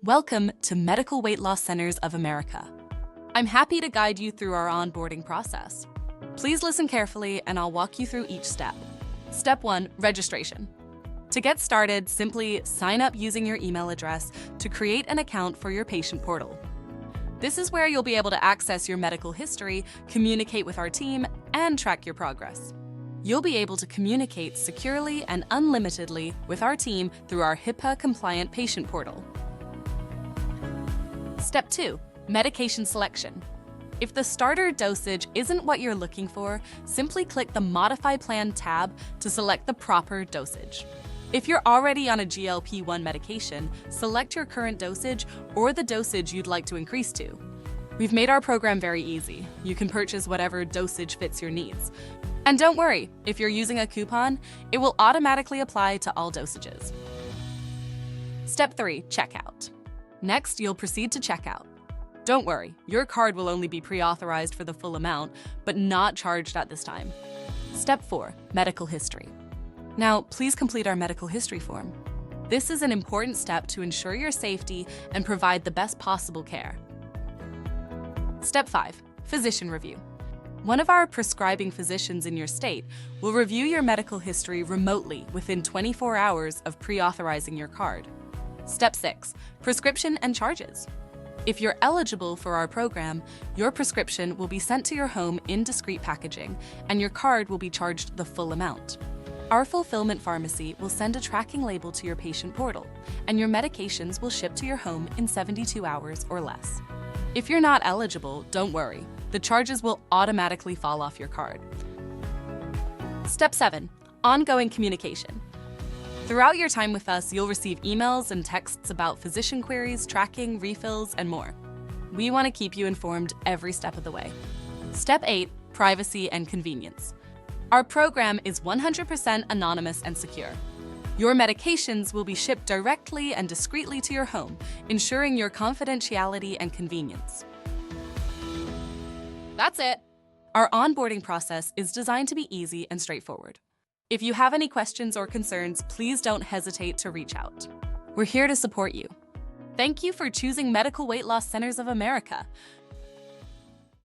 Welcome to Medical Weight Loss Centers of America. I'm happy to guide you through our onboarding process. Please listen carefully and I'll walk you through each step. Step 1, registration. To get started, simply sign up using your email address to create an account for your patient portal. This is where you'll be able to access your medical history, communicate with our team, and track your progress. You'll be able to communicate securely and unlimitedly with our team through our HIPAA-compliant patient portal. Step 2, medication selection. If the starter dosage isn't what you're looking for, simply click the Modify Plan tab to select the proper dosage. If you're already on a GLP-1 medication, select your current dosage or the dosage you'd like to increase to. We've made our program very easy. You can purchase whatever dosage fits your needs. And don't worry, if you're using a coupon, it will automatically apply to all dosages. Step 3, checkout. Next, you'll proceed to checkout. Don't worry, your card will only be pre-authorized for the full amount, but not charged at this time. Step 4, medical history. Now, please complete our medical history form. This is an important step to ensure your safety and provide the best possible care. Step 5, physician review. One of our prescribing physicians in your state will review your medical history remotely within 24 hours of pre-authorizing your card. Step 6, prescription and charges. If you're eligible for our program, your prescription will be sent to your home in discreet packaging, and your card will be charged the full amount. Our fulfillment pharmacy will send a tracking label to your patient portal, and your medications will ship to your home in 72 hours or less. If you're not eligible, don't worry. The charges will automatically fall off your card. Step 7, ongoing communication. Throughout your time with us, you'll receive emails and texts about physician queries, tracking, refills, and more. We want to keep you informed every step of the way. Step 8, privacy and convenience. Our program is 100% anonymous and secure. Your medications will be shipped directly and discreetly to your home, ensuring your confidentiality and convenience. That's it. Our onboarding process is designed to be easy and straightforward. If you have any questions or concerns, please don't hesitate to reach out. We're here to support you. Thank you for choosing Medical Weight Loss Centers of America.